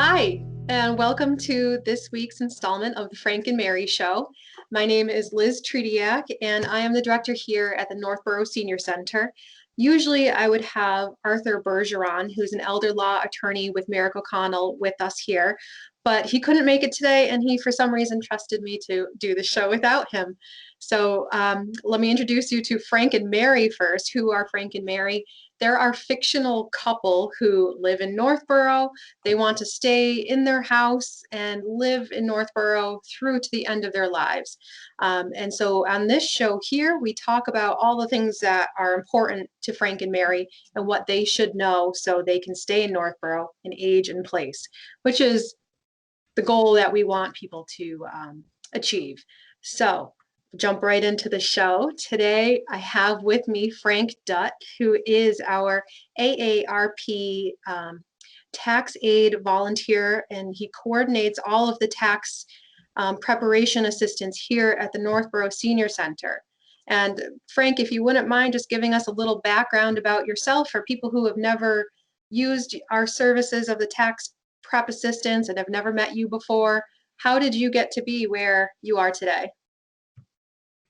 Hi, and welcome to this week's installment of the Frank and Mary Show. My name is Liz Trudiak, and I am the director here at the Northborough Senior Center. Usually I would have Arthur Bergeron, who's an elder law attorney with Merrick O'Connell, with us here, but he couldn't make it today, and he, for some reason, trusted me to do the show without him. So let me introduce you to Frank and Mary first. Who are Frank and Mary? They're our fictional couple who live in Northborough. They want to stay in their house and live in Northborough through to the end of their lives. And so on this show here, we talk about all the things that are important to Frank and Mary and what they should know so they can stay in Northborough and age in place, which is the goal that we want people to achieve. So jump right into the show. Today, I have with me Frank Dutt, who is our AARP Tax Aid Volunteer, and he coordinates all of the tax preparation assistance here at the Northborough Senior Center. And Frank, if you wouldn't mind just giving us a little background about yourself for people who have never used our services of the tax prep assistance and have never met you before, how did you get to be where you are today?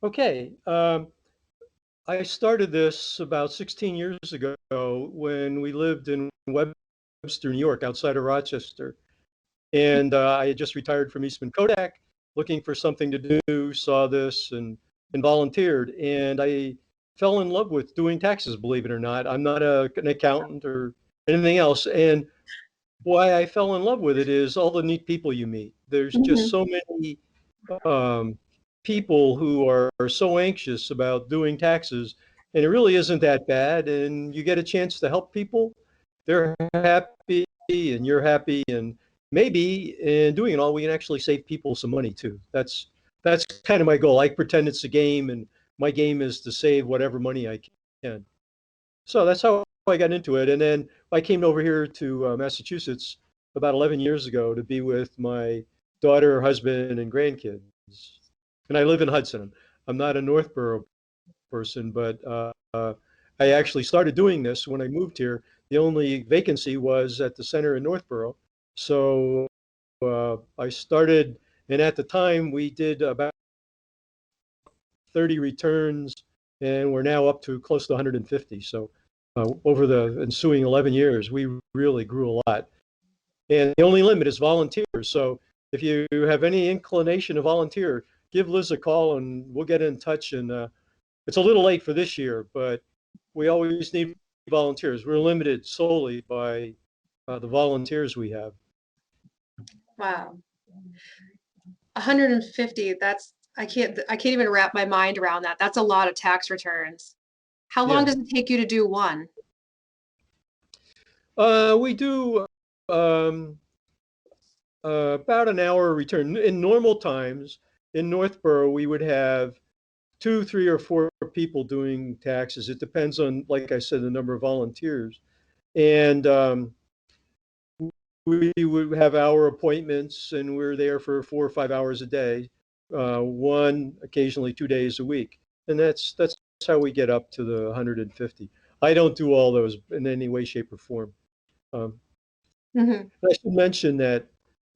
Okay. I started this about 16 years ago when we lived in Webster, New York, outside of Rochester. And I had just retired from Eastman Kodak, looking for something to do, saw this and volunteered. And I fell in love with doing taxes, believe it or not. I'm not an accountant or anything else. And why I fell in love with it is all the neat people you meet. There's just Mhm. so many um, people who are so anxious about doing taxes, and it really isn't that bad. And you get a chance to help people. They're happy, and you're happy, and maybe in doing it all, we can actually save people some money too. That's kind of my goal. I pretend it's a game, and my game is to save whatever money I can. So that's how I got into it. And then I came over here to Massachusetts about 11 years ago to be with my daughter, husband, and grandkids. And I live in Hudson. I'm not a Northborough person, but I actually started doing this when I moved here. The only vacancy was at the center in Northborough. So I started, and at the time we did about 30 returns, and we're now up to close to 150. So over the ensuing 11 years, we really grew a lot. And the only limit is volunteers. So if you have any inclination to volunteer, give Liz a call and we'll get in touch. And it's a little late for this year, but we always need volunteers. We're limited solely by the volunteers we have. Wow. 150, I can't even wrap my mind around that. That's a lot of tax returns. How long Yeah. does it take you to do one? We do um, about an hour return. In normal times, in Northborough, we would have two, three, or four people doing taxes. It depends on, like I said, the number of volunteers. And we would have our appointments, and we're there for 4 or 5 hours a day, one, occasionally 2 days a week. And that's how we get up to the 150. I don't do all those in any way, shape, or form. Um, Hmm. I should mention that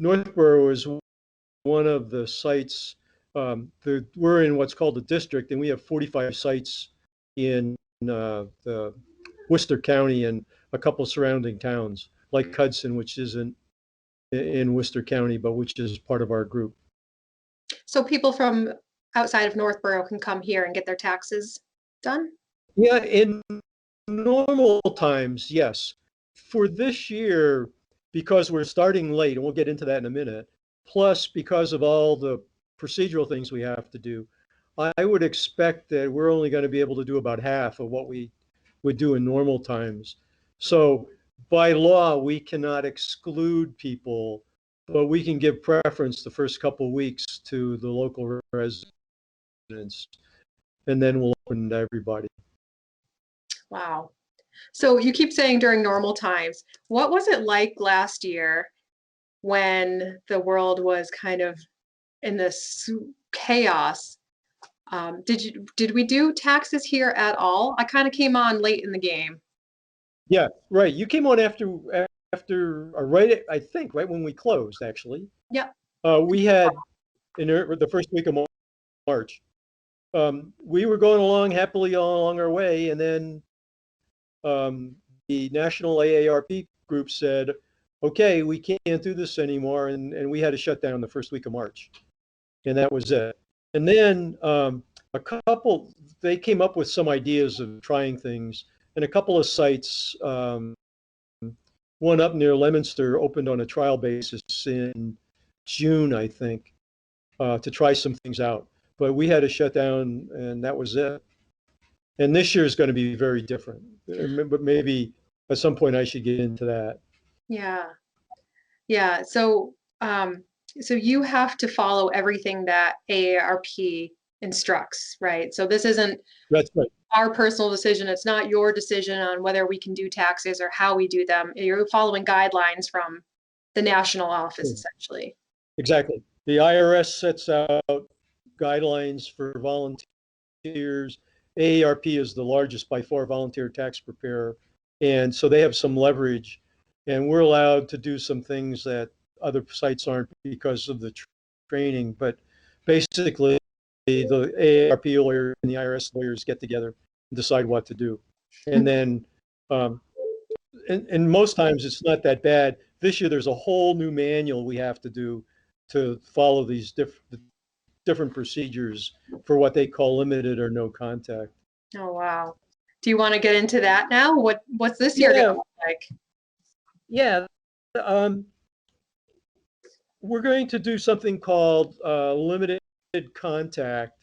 Northborough is one of the sites. We're in what's called the district, and we have 45 sites in the Worcester County and a couple surrounding towns, like Hudson, which isn't in Worcester County, but which is part of our group. So people from outside of Northborough can come here and get their taxes done? Yeah, in normal times, yes. For this year, because we're starting late, and we'll get into that in a minute, plus because of all the procedural things we have to do, I would expect that we're only going to be able to do about half of what we would do in normal times. So by law, we cannot exclude people, but we can give preference the first couple of weeks to the local residents, and then we'll open to everybody. Wow. So you keep saying during normal times. What was it like last year when the world was kind of in this chaos? Did we do taxes here at all? I kind of came on late in the game. Yeah, right. You came on after after, or right, I think, right when we closed, actually, Yeah. we had in the first week of March, we were going along happily along our way, and then the national AARP group said, okay, we can't do this anymore. And we had to shut down the first week of March. And that was it. And then they came up with some ideas of trying things. And a couple of sites, one up near Leominster opened on a trial basis in June, I think, to try some things out. But we had to shut down, and that was it. And this year is going to be very different. But maybe at some point I should get into that. Yeah. Yeah. So you have to follow everything that AARP instructs, right? So this isn't That's right. our personal decision. It's not your decision on whether we can do taxes or how we do them. You're following guidelines from the national office, essentially. Exactly. The IRS sets out guidelines for volunteers. AARP is the largest by far volunteer tax preparer. And so they have some leverage. And we're allowed to do some things that other sites aren't because of the training. But basically, the AARP lawyer and the IRS lawyers get together and decide what to do. And then, and most times it's not that bad. This year, there's a whole new manual we have to do to follow these different procedures for what they call limited or no contact. Oh, wow. Do you want to get into that now? What's this year going Yeah, to look like? yeah. Um, we're going to do something called limited contact.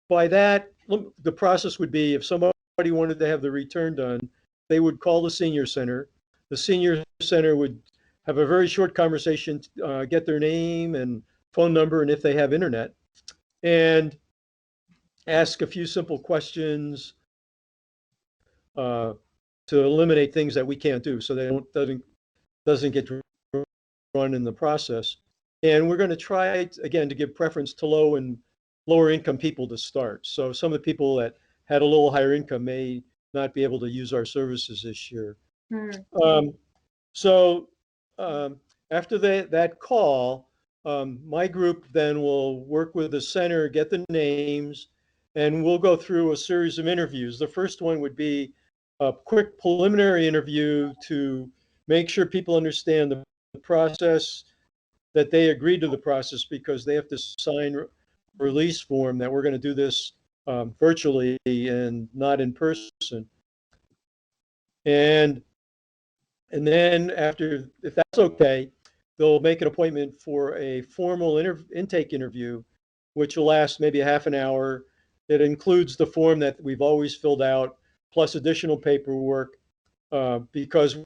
By that, the process would be if somebody wanted to have the return done, they would call the senior center. The senior center would have a very short conversation, get their name and phone number, and if they have internet, and ask a few simple questions uh, to eliminate things that we can't do, so they doesn't get run in the process. And we're going to try again to give preference to low and lower income people to start. So some of the people that had a little higher income may not be able to use our services this year. Um, so after that call, my group then will work with the center, get the names, and we'll go through a series of interviews. The first one would be a quick preliminary interview to make sure people understand the process, that they agree to the process because they have to sign a release form that we're going to do this virtually and not in person. And then after, if that's okay, they'll make an appointment for a formal intake interview, which will last maybe a half an hour. It includes the form that we've always filled out, plus additional paperwork, because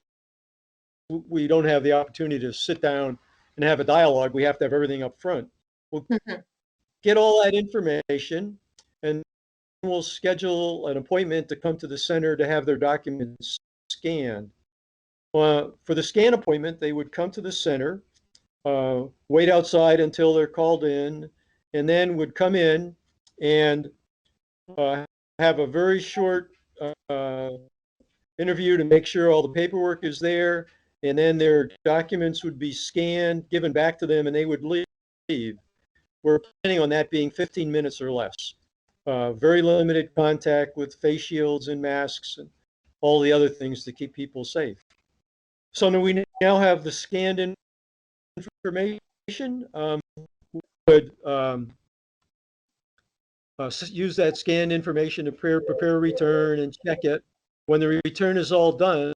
we don't have the opportunity to sit down and have a dialogue. We have to have everything up front. We'll get all that information, and we'll schedule an appointment to come to the center to have their documents scanned. For the scan appointment, they would come to the center, wait outside until they're called in, and then would come in and have a very short interview to make sure all the paperwork is there, and then their documents would be scanned, given back to them, and they would leave. We're planning on that being 15 minutes or less. Very limited contact with face shields and masks and all the other things to keep people safe. So we now have the scanned information. We would use that scanned information to prepare a return and check it. When the return is all done,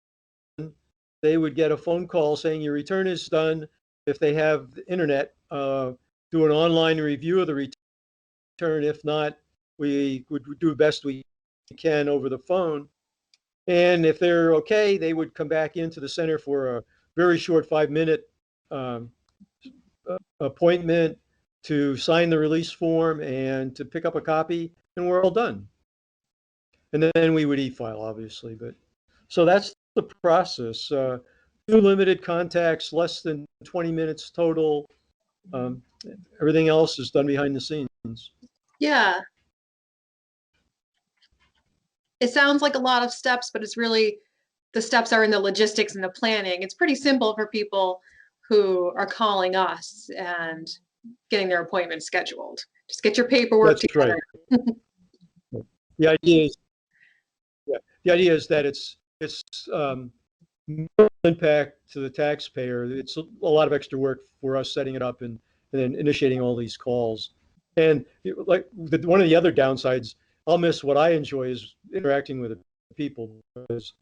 they would get a phone call saying your return is done. If they have the internet, do an online review of the return. If not, we would do the best we can over the phone. And if they're okay, they would come back into the center for a very short 5-minute appointment to sign the release form and to pick up a copy, and we're all done. And then we would e-file, obviously. But so that's the process. 2 limited contacts, less than 20 minutes total. Everything else is done behind the scenes. Yeah. It sounds like a lot of steps, but it's really the steps are in the logistics and the planning. It's pretty simple for people who are calling us and getting their appointment scheduled. Just get your paperwork That's right. together. The idea is, yeah, the idea is that it's minimal impact to the taxpayer. It's a lot of extra work for us setting it up and then initiating all these calls. And like one of the other downsides, I'll miss what I enjoy is interacting with the people, because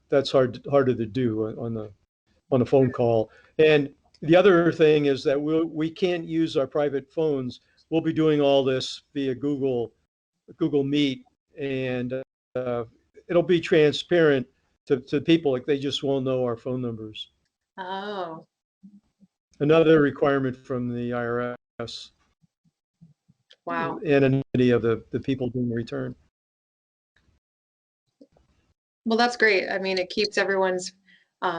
that's harder to do on the phone call. And the other thing is that we can't use our private phones. We'll be doing all this via Google Meet, and it'll be transparent to people. Like, they just won't know our phone numbers. Oh, Another requirement from the IRS, wow. anonymity of the people doing the return. Well, that's great. I mean, it keeps everyone's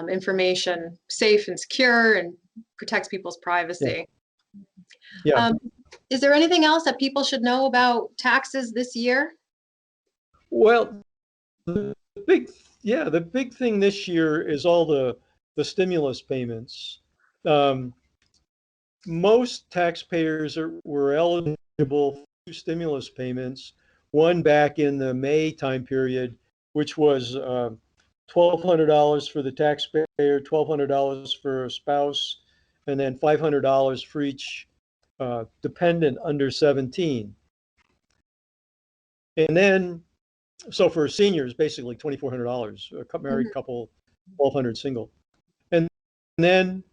information safe and secure and protects people's Yeah, privacy. yeah. Um, is there anything else that people should know about taxes this year? Well, the big, yeah, the big thing this year is all the stimulus payments. Um, Most taxpayers were eligible for two stimulus payments, one back in the May time period, which was $1,200 for the taxpayer, $1,200 for a spouse, and then $500 for each dependent under 17. And then, so for seniors, basically $2,400, a married Mhm. couple, 1,200 single. And then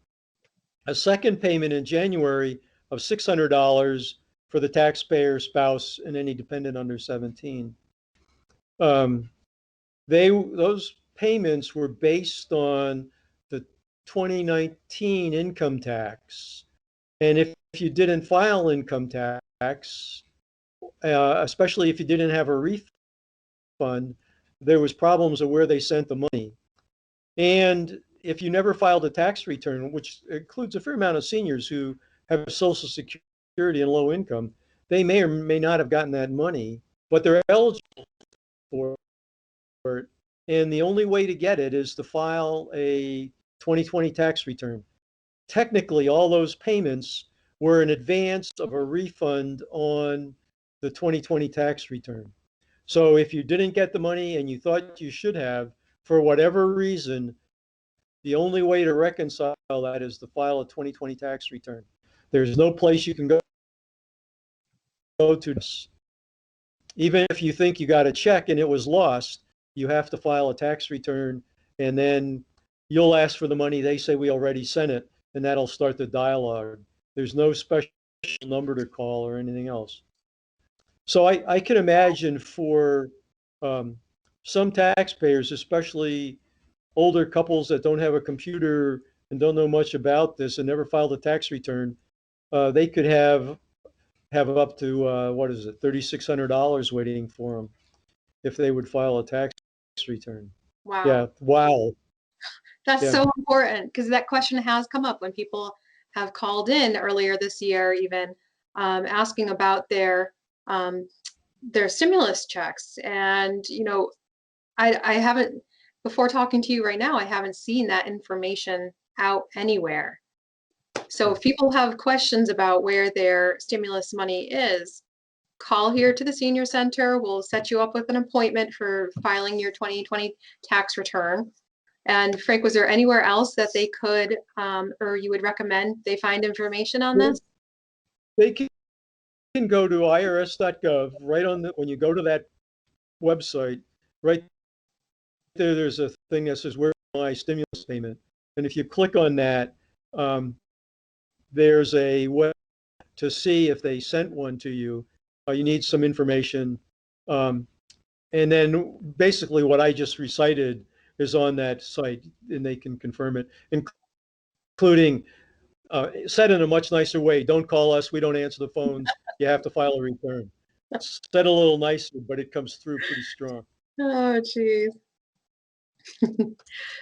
a second payment in January of $600 for the taxpayer, spouse, and any dependent under 17. Um, those payments were based on the 2019 income tax. And if you didn't file income tax, especially if you didn't have a refund, there was problems of where they sent the money. And if you never filed a tax return, which includes a fair amount of seniors who have Social Security and low income, they may or may not have gotten that money, but they're eligible for it. And the only way to get it is to file a 2020 tax return. Technically, all those payments were in advance of a refund on the 2020 tax return. So if you didn't get the money and you thought you should have, for whatever reason, the only way to reconcile that is to file a 2020 tax return. There's no place you can go to. Even if you think you got a check and it was lost, you have to file a tax return, and then you'll ask for the money. They say we already sent it, and that'll start the dialogue. There's no special number to call or anything else. So I can imagine for um, some taxpayers, especially older couples that don't have a computer and don't know much about this and never filed a tax return, they could have up to what is it, $3,600 waiting for them if they would file a tax return. Wow. Yeah, wow. That's Yeah, so important because that question has come up when people have called in earlier this year, even asking about um, their stimulus checks. And I haven't, before talking to you right now, I haven't seen that information out anywhere. So yeah. if people have questions about where their stimulus money is, call here to the senior center. We'll set you up with an appointment for filing your 2020 tax return. And Frank, was there anywhere else that they could, or you would recommend they find information on Well, this? they can go to irs.gov. Right on when you go to that website, right there, there's a thing that says, "Where's my stimulus payment?" And if you click on that, um, there's a way to see if they sent one to you. You need some information. Um, and then basically what I just recited is on that site, and they can confirm it, including said in a much nicer way. Don't call us. We don't answer the phones. You have to file a return. Said a little nicer, but it comes through pretty strong. Oh, geez.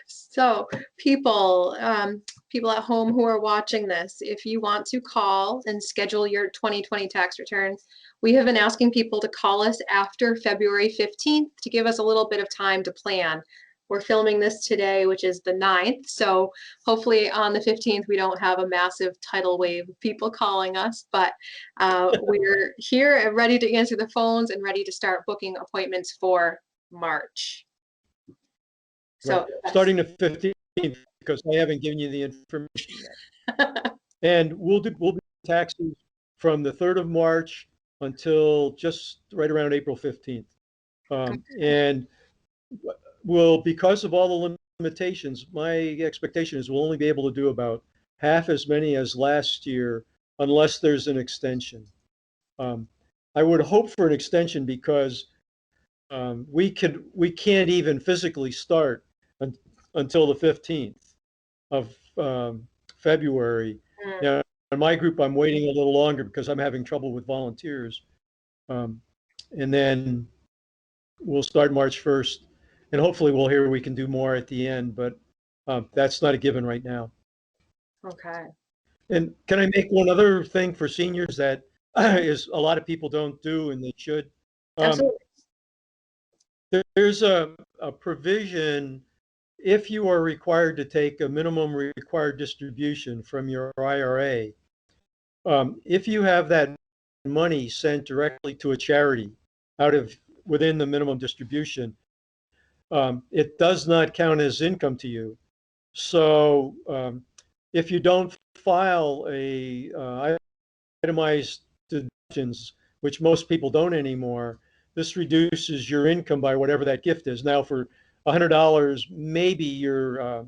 So people at home who are watching this, if you want to call and schedule your 2020 tax return, we have been asking people to call us after February 15th to give us a little bit of time to plan. we're filming this today, which is the 9th. So hopefully on the 15th, we don't have a massive tidal wave of people calling us, but we're here and ready to answer the phones and ready to start booking appointments for March. So right. Starting the 15th, because I haven't given you the information yet. And we'll do taxes from the 3rd of March until just right around April 15th. And because of all the limitations, my expectation is we'll only be able to do about half as many as last year unless there's an extension. I would hope for an extension because we can't even physically start until the 15th of February. Now, in my group, I'm waiting a little longer because I'm having trouble with volunteers. And then we'll start March 1st, and hopefully we'll hear we can do more at the end, but that's not a given right now. Okay. And can I make one other thing for seniors that is a lot of people don't do and they should? Absolutely. There's a provision if you are required to take a minimum required distribution from your IRA. If you have that money sent directly to a charity within the minimum distribution, it does not count as income to you. So if you don't file a itemized deductions, which most people don't anymore, this reduces your income by whatever that gift is. Now, for $100, maybe the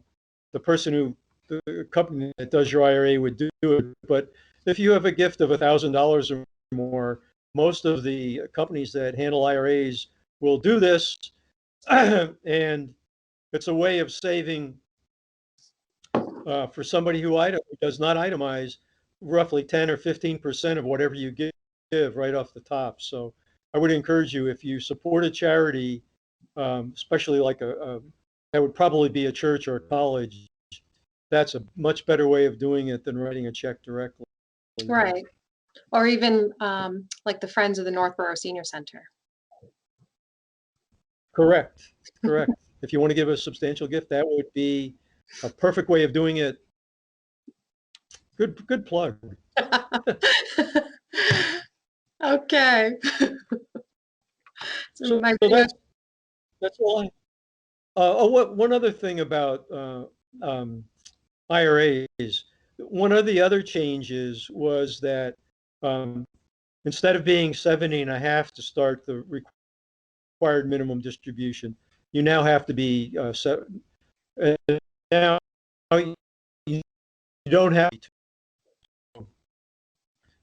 company that does your IRA would do it. But if you have a gift of $1,000 or more, most of the companies that handle IRAs will do this, and it's a way of saving for somebody who does not itemize roughly 10 or 15% of whatever you give right off the top. So I would encourage you, if you support a charity, especially like that would probably be a church or a college, that's a much better way of doing it than writing a check directly. Right. Or even like the Friends of the Northborough Senior Center. Correct. If you want to give a substantial gift, that would be a perfect way of doing it. Good plug. Okay. So that's all one other thing about IRAs. One of the other changes was that instead of being 70.5 to start the required minimum distribution, you now have to be now you don't have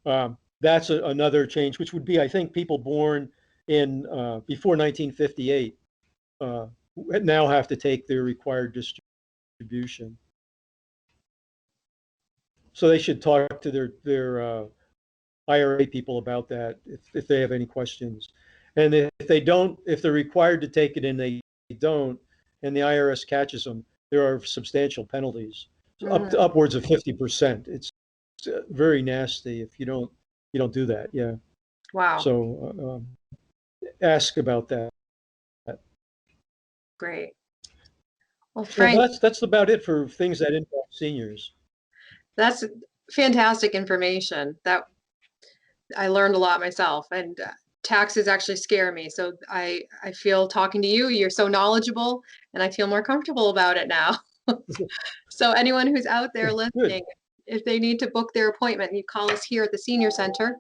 to. That's another change, which would be, I think, people born in before 1958 now have to take their required distribution. So they should talk to their IRA people about that if they have any questions. And if they're required to take it and they don't, and the IRS catches them, there are substantial penalties, up to upwards of 50%. It's very nasty if you don't do that. Yeah. Wow. So ask about that. Great. Well, Frank, that's about it for things that impact seniors. That's fantastic information. That I learned a lot myself, and taxes actually scare me. So I feel talking to you, you're so knowledgeable, and I feel more comfortable about it now. So anyone who's out there listening, if they need to book their appointment, you call us here at the Senior Center,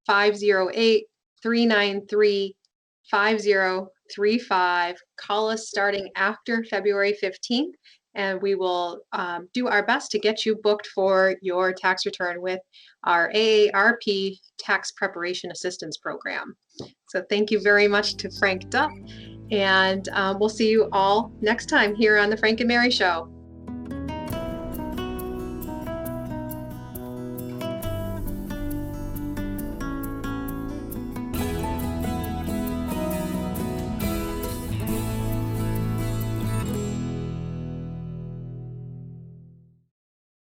508-393-5035. Call us starting after February 15th, and we will do our best to get you booked for your tax return with our AARP Tax Preparation Assistance Program. So thank you very much to Frank Dutt, and we'll see you all next time here on the Frank and Mary Show.